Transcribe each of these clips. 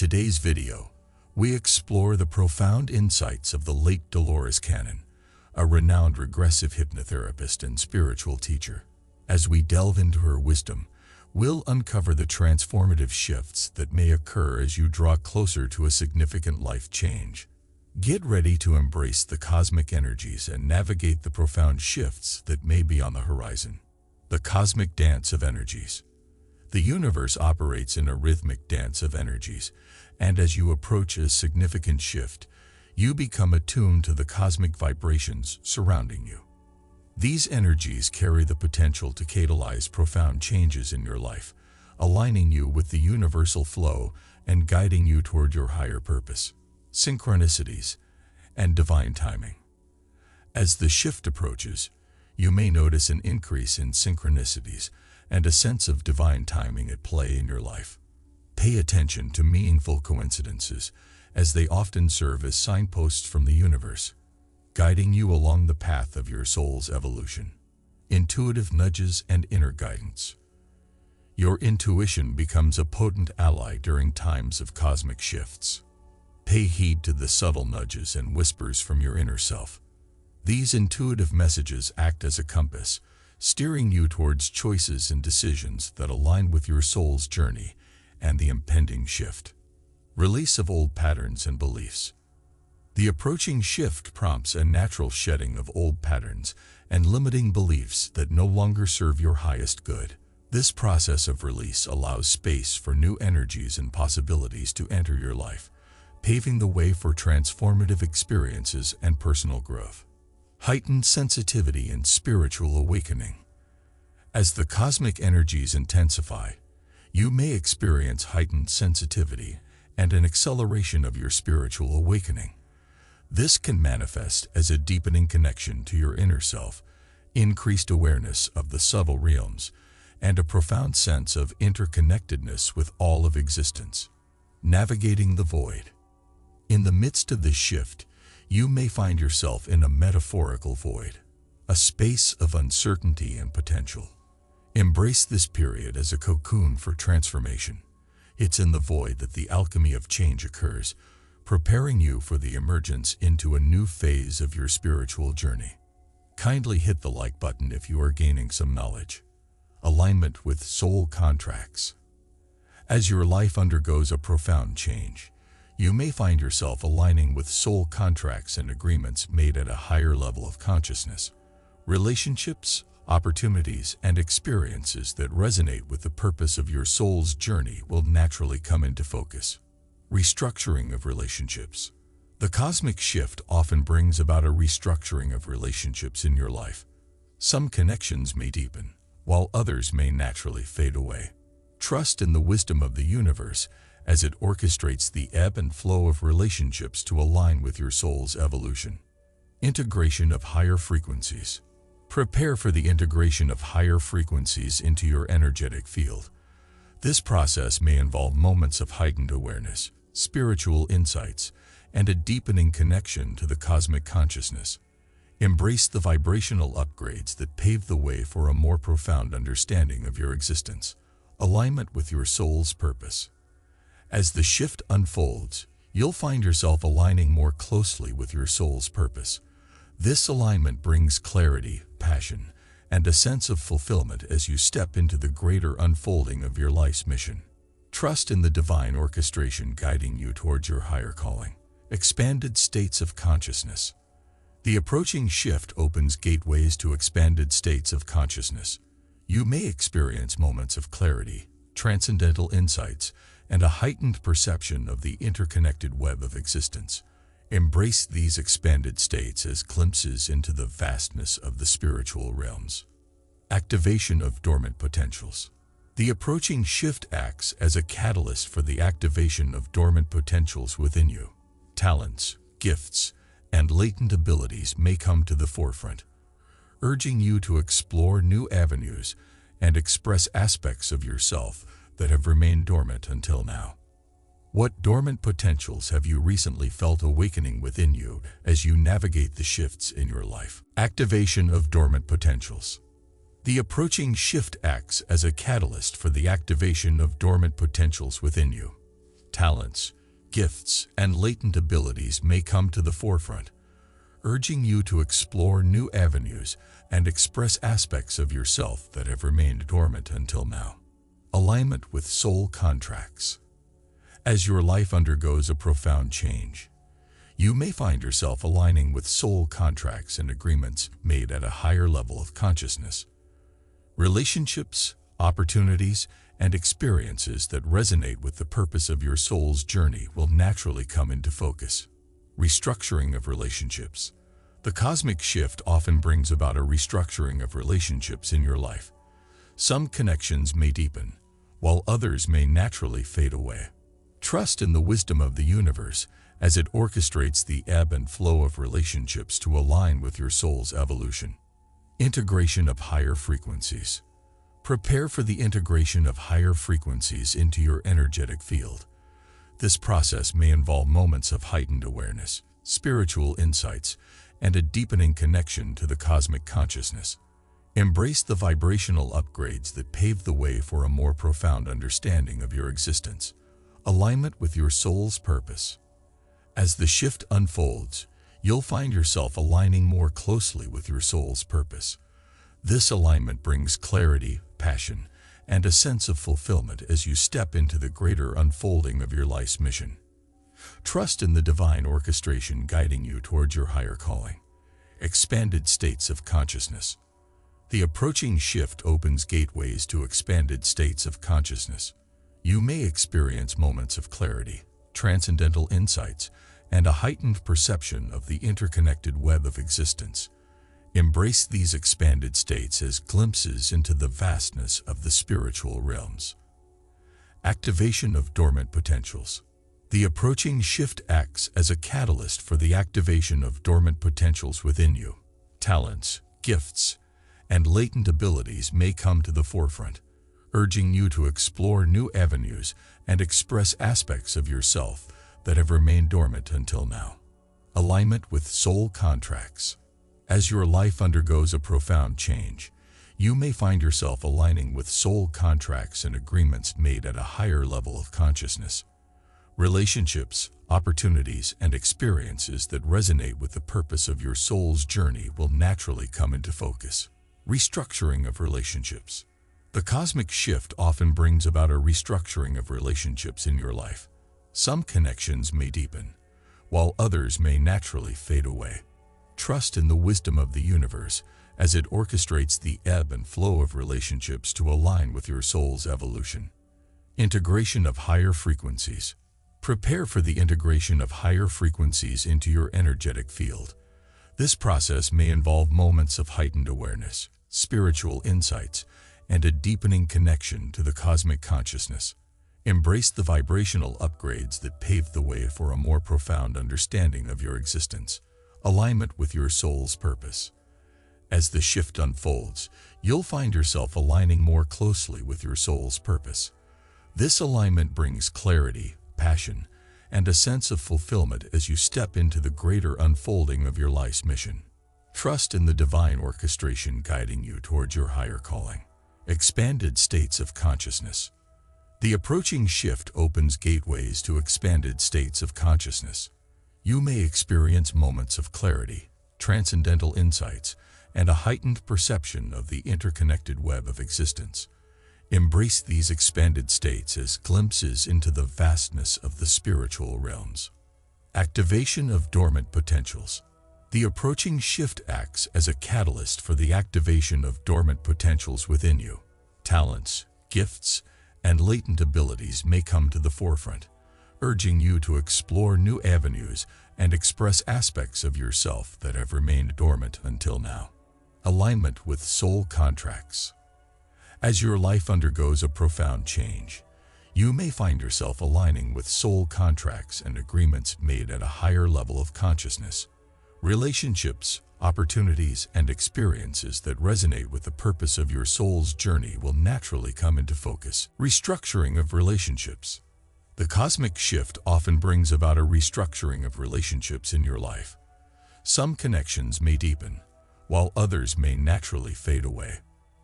today's video, we explore the profound insights of the late Dolores Cannon, a renowned regressive hypnotherapist and spiritual teacher. As we delve into her wisdom, we'll uncover the transformative shifts that may occur as you draw closer to a significant life change. Get ready to embrace the cosmic energies and navigate the profound shifts that may be on the horizon. The cosmic dance of energies. The universe operates in a rhythmic dance of energies, and as you approach a significant shift, you become attuned to the cosmic vibrations surrounding you. These energies carry the potential to catalyze profound changes in your life, aligning you with the universal flow and guiding you toward your higher purpose. Synchronicities and divine timing. As the shift approaches, you may notice an increase in synchronicities and a sense of divine timing at play in your life. Pay attention to meaningful coincidences, as they often serve as signposts from the universe, guiding you along the path of your soul's evolution. Intuitive nudges and inner guidance. Your intuition becomes a potent ally during times of cosmic shifts. Pay heed to the subtle nudges and whispers from your inner self. These intuitive messages act as a compass, steering you towards choices and decisions that align with your soul's journey and the impending shift. Release of old patterns and beliefs. The approaching shift prompts a natural shedding of old patterns and limiting beliefs that no longer serve your highest good. This process of release allows space for new energies and possibilities to enter your life, paving the way for transformative experiences and personal growth. Heightened sensitivity and spiritual awakening. As the cosmic energies intensify, you may experience heightened sensitivity and an acceleration of your spiritual awakening. This can manifest as a deepening connection to your inner self, increased awareness of the subtle realms, and a profound sense of interconnectedness with all of existence. Navigating the void. In the midst of this shift, you may find yourself in a metaphorical void, a space of uncertainty and potential. Embrace this period as a cocoon for transformation. It's in the void that the alchemy of change occurs, preparing you for the emergence into a new phase of your spiritual journey. Kindly hit the like button if you are gaining some knowledge. Alignment with soul contracts. As your life undergoes a profound change, you may find yourself aligning with soul contracts and agreements made at a higher level of consciousness. Relationships, opportunities, and experiences that resonate with the purpose of your soul's journey will naturally come into focus. Restructuring of relationships. The cosmic shift often brings about a restructuring of relationships in your life. Some connections may deepen, while others may naturally fade away. Trust in the wisdom of the universe as it orchestrates the ebb and flow of relationships to align with your soul's evolution. Integration of higher frequencies. Prepare for the integration of higher frequencies into your energetic field. This process may involve moments of heightened awareness, spiritual insights, and a deepening connection to the cosmic consciousness. Embrace the vibrational upgrades that pave the way for a more profound understanding of your existence. Alignment with your soul's purpose. As the shift unfolds, you'll find yourself aligning more closely with your soul's purpose. This alignment brings clarity, passion, and a sense of fulfillment as you step into the greater unfolding of your life's mission. Trust in the divine orchestration guiding you towards your higher calling. Expanded states of consciousness. The approaching shift opens gateways to expanded states of consciousness. You may experience moments of clarity, transcendental insights, and a heightened perception of the interconnected web of existence. Embrace these expanded states as glimpses into the vastness of the spiritual realms. Activation of dormant potentials. The approaching shift acts as a catalyst for the activation of dormant potentials within you. Talents, gifts, and latent abilities may come to the forefront, urging you to explore new avenues and express aspects of yourself that have remained dormant until now. What dormant potentials have you recently felt awakening within you as you navigate the shifts in your life? Activation of dormant potentials. The approaching shift acts as a catalyst for the activation of dormant potentials within you. talents, gifts, and latent abilities may come to the forefront, urging you to explore new avenues and express aspects of yourself that have remained dormant until now. Alignment with soul contracts. As your life undergoes a profound change, you may find yourself aligning with soul contracts and agreements made at a higher level of consciousness. Relationships, opportunities, and experiences that resonate with the purpose of your soul's journey will naturally come into focus. Restructuring of relationships. The cosmic shift often brings about a restructuring of relationships in your life. Some connections may deepen, while others may naturally fade away. Trust in the wisdom of the universe as it orchestrates the ebb and flow of relationships to align with your soul's evolution. Integration of higher frequencies. Prepare for the integration of higher frequencies into your energetic field. This process may involve moments of heightened awareness, spiritual insights, and a deepening connection to the cosmic consciousness. Embrace the vibrational upgrades that pave the way for a more profound understanding of your existence. Alignment with your soul's purpose. As the shift unfolds, you'll find yourself aligning more closely with your soul's purpose. This alignment brings clarity, passion, and a sense of fulfillment as you step into the greater unfolding of your life's mission. Trust in the divine orchestration guiding you towards your higher calling. Expanded states of consciousness. The approaching shift opens gateways to expanded states of consciousness. You may experience moments of clarity, transcendental insights, and a heightened perception of the interconnected web of existence. Embrace these expanded states as glimpses into the vastness of the spiritual realms. Activation of dormant potentials. The approaching shift acts as a catalyst for the activation of dormant potentials within you. Talents, gifts, and latent abilities may come to the forefront, urging you to explore new avenues and express aspects of yourself that have remained dormant until now. Alignment with soul contracts. As your life undergoes a profound change, you may find yourself aligning with soul contracts and agreements made at a higher level of consciousness. Relationships, opportunities, and experiences that resonate with the purpose of your soul's journey will naturally come into focus. Restructuring of relationships. The cosmic shift often brings about a restructuring of relationships in your life. Some connections may deepen, while others may naturally fade away. Trust in the wisdom of the universe as it orchestrates the ebb and flow of relationships to align with your soul's evolution. Integration of higher frequencies. Prepare for the integration of higher frequencies into your energetic field. This process may involve moments of heightened awareness, spiritual insights, and a deepening connection to the cosmic consciousness. Embrace the vibrational upgrades that pave the way for a more profound understanding of your existence. Alignment with your soul's purpose. As the shift unfolds, you'll find yourself aligning more closely with your soul's purpose. This alignment brings clarity, passion, and a sense of fulfillment as you step into the greater unfolding of your life's mission. Trust in the divine orchestration guiding you towards your higher calling. Expanded states of consciousness. The approaching shift opens gateways to expanded states of consciousness. You may experience moments of clarity, transcendental insights, and a heightened perception of the interconnected web of existence. Embrace these expanded states as glimpses into the vastness of the spiritual realms. Activation of dormant potentials. The approaching shift acts as a catalyst for the activation of dormant potentials within you. Talents, gifts, and latent abilities may come to the forefront, urging you to explore new avenues and express aspects of yourself that have remained dormant until now. Alignment with soul contracts. As your life undergoes a profound change, you may find yourself aligning with soul contracts and agreements made at a higher level of consciousness. Relationships, opportunities, and experiences that resonate with the purpose of your soul's journey will naturally come into focus. Restructuring of relationships. The cosmic shift often brings about a restructuring of relationships in your life. Some connections may deepen, while others may naturally fade away.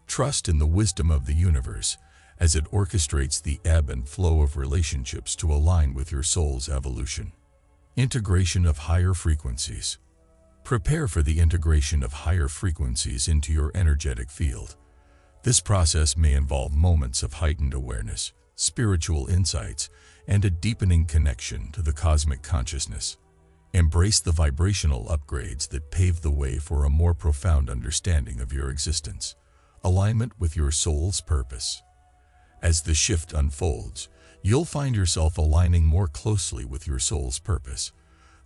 Trust in the wisdom of the universe as it orchestrates the ebb and flow of relationships to align with your soul's evolution. Integration of higher frequencies. Prepare for the integration of higher frequencies into your energetic field. This process may involve moments of heightened awareness, spiritual insights, and a deepening connection to the cosmic consciousness. Embrace the vibrational upgrades that pave the way for a more profound understanding of your existence. Alignment with your soul's purpose. As the shift unfolds, you'll find yourself aligning more closely with your soul's purpose.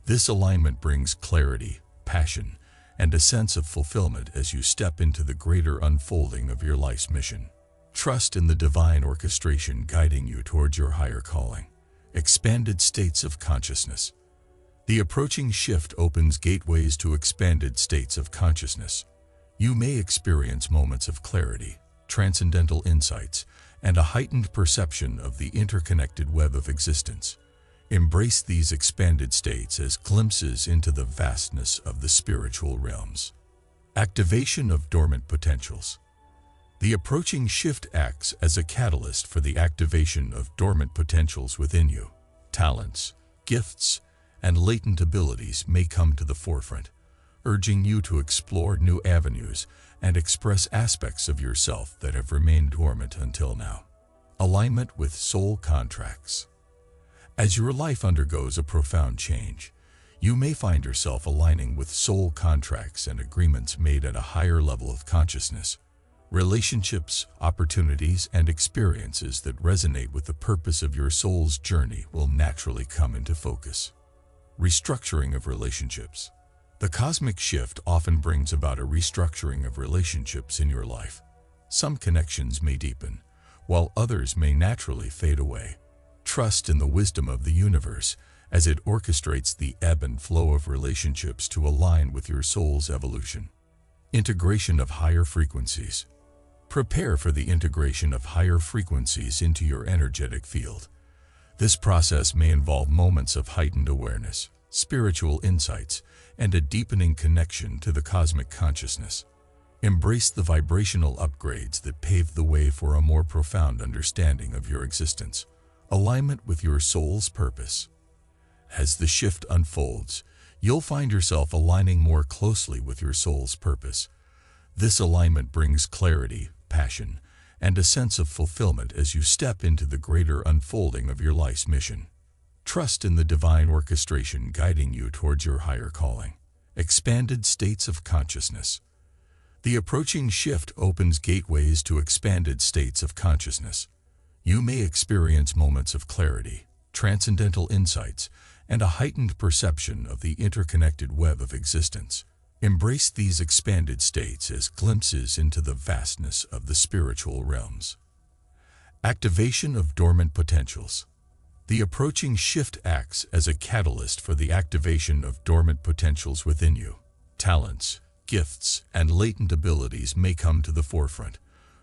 This alignment brings clarity, passion, and a sense of fulfillment as you step into the greater unfolding of your life's mission. Trust in the divine orchestration guiding you towards your higher calling. Expanded states of consciousness. The approaching shift opens gateways to expanded states of consciousness. You may experience moments of clarity, transcendental insights, and a heightened perception of the interconnected web of existence. Embrace these expanded states as glimpses into the vastness of the spiritual realms. Activation of dormant potentials. The approaching shift acts as a catalyst for the activation of dormant potentials within you. Talents, gifts, and latent abilities may come to the forefront, urging you to explore new avenues and express aspects of yourself that have remained dormant until now. Alignment with soul contracts. As your life undergoes a profound change, you may find yourself aligning with soul contracts and agreements made at a higher level of consciousness. Relationships, opportunities, and experiences that resonate with the purpose of your soul's journey will naturally come into focus. Restructuring of relationships. The cosmic shift often brings about a restructuring of relationships in your life. Some connections may deepen, while others may naturally fade away. Trust in the wisdom of the universe as it orchestrates the ebb and flow of relationships to align with your soul's evolution. Integration of higher frequencies. Prepare for the integration of higher frequencies into your energetic field. This process may involve moments of heightened awareness, spiritual insights, and a deepening connection to the cosmic consciousness. Embrace the vibrational upgrades that pave the way for a more profound understanding of your existence. Alignment with your soul's purpose. As the shift unfolds, you'll find yourself aligning more closely with your soul's purpose. This alignment brings clarity, passion, and a sense of fulfillment as you step into the greater unfolding of your life's mission. Trust in the divine orchestration guiding you towards your higher calling. Expanded states of consciousness. The approaching shift opens gateways to expanded states of consciousness. You may experience moments of clarity, transcendental insights, and a heightened perception of the interconnected web of existence. Embrace these expanded states as glimpses into the vastness of the spiritual realms. Activation of dormant potentials. The approaching shift acts as a catalyst for the activation of dormant potentials within you. Talents, gifts, and latent abilities may come to the forefront,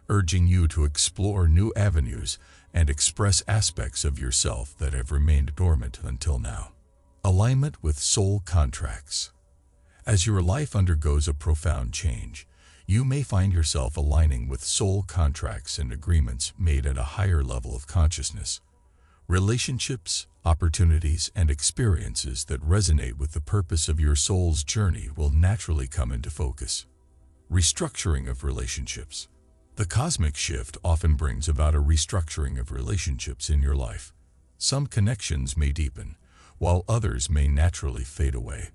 urging you to explore new avenues and express aspects of yourself that have remained dormant until now. Alignment with soul contracts. As your life undergoes a profound change, you may find yourself aligning with soul contracts and agreements made at a higher level of consciousness. Relationships, opportunities, and experiences that resonate with the purpose of your soul's journey will naturally come into focus. Restructuring of relationships. The cosmic shift often brings about a restructuring of relationships in your life. Some connections may deepen, while others may naturally fade away.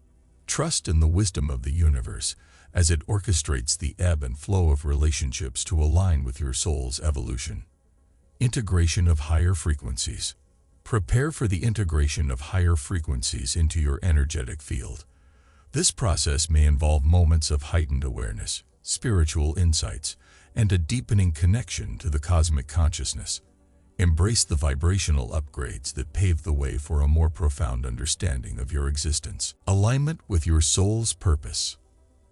Trust in the wisdom of the universe as it orchestrates the ebb and flow of relationships to align with your soul's evolution. Integration of higher frequencies. Prepare for the integration of higher frequencies into your energetic field. This process may involve moments of heightened awareness, spiritual insights, and a deepening connection to the cosmic consciousness. Embrace the vibrational upgrades that pave the way for a more profound understanding of your existence. Alignment with your soul's purpose.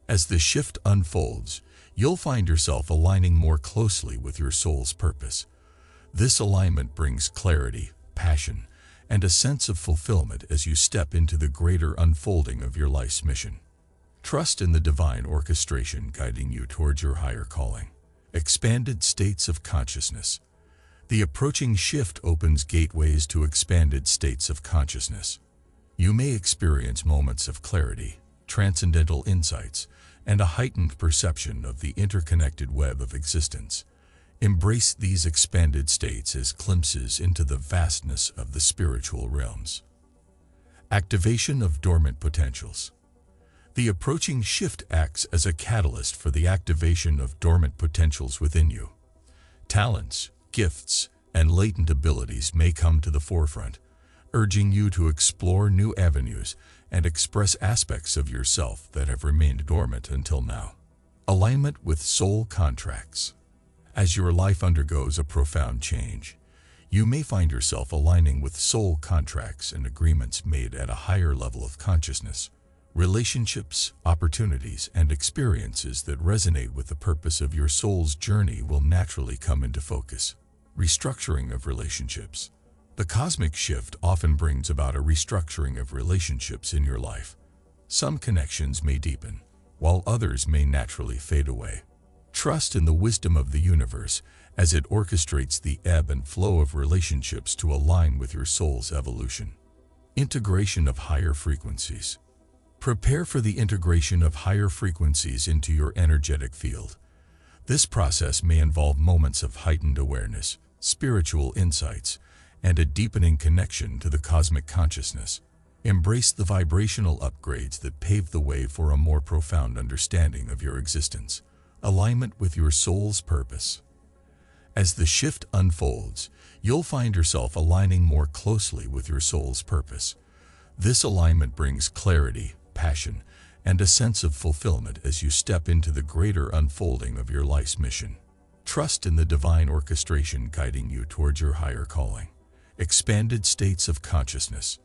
As the shift unfolds, you'll find yourself aligning more closely with your soul's purpose. This alignment brings clarity, passion, and a sense of fulfillment as you step into the greater unfolding of your life's mission. Trust in the divine orchestration guiding you towards your higher calling. Expanded states of consciousness. The approaching shift opens gateways to expanded states of consciousness. You may experience moments of clarity, transcendental insights, and a heightened perception of the interconnected web of existence. Embrace these expanded states as glimpses into the vastness of the spiritual realms. Activation of dormant potentials. The approaching shift acts as a catalyst for the activation of dormant potentials within you. Talents, gifts, and latent abilities may come to the forefront, urging you to explore new avenues and express aspects of yourself that have remained dormant until now. Alignment with soul contracts. As your life undergoes a profound change, you may find yourself aligning with soul contracts and agreements made at a higher level of consciousness. Relationships, opportunities, and experiences that resonate with the purpose of your soul's journey will naturally come into focus. Restructuring of relationships. The cosmic shift often brings about a restructuring of relationships in your life. Some connections may deepen, while others may naturally fade away. Trust in the wisdom of the universe as it orchestrates the ebb and flow of relationships to align with your soul's evolution. Integration of higher frequencies. Prepare for the integration of higher frequencies into your energetic field. This process may involve moments of heightened awareness, spiritual insights, and a deepening connection to the cosmic consciousness. Embrace the vibrational upgrades that pave the way for a more profound understanding of your existence. Alignment with your soul's purpose. As the shift unfolds, you'll find yourself aligning more closely with your soul's purpose. This alignment brings clarity, passion, and a sense of fulfillment as you step into the greater unfolding of your life's mission. Trust in the divine orchestration guiding you towards your higher calling. Expanded states of consciousness.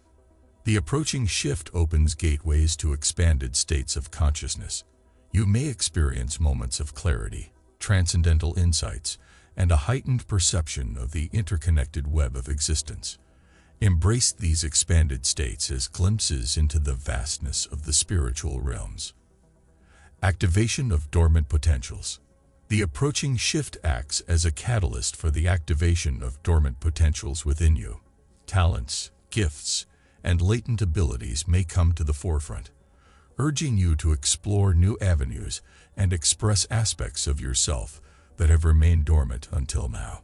The approaching shift opens gateways to expanded states of consciousness. You may experience moments of clarity, transcendental insights, and a heightened perception of the interconnected web of existence. Embrace these expanded states as glimpses into the vastness of the spiritual realms. Activation of dormant potentials. The approaching shift acts as a catalyst for the activation of dormant potentials within you. Talents, gifts, and latent abilities may come to the forefront, urging you to explore new avenues and express aspects of yourself that have remained dormant until now.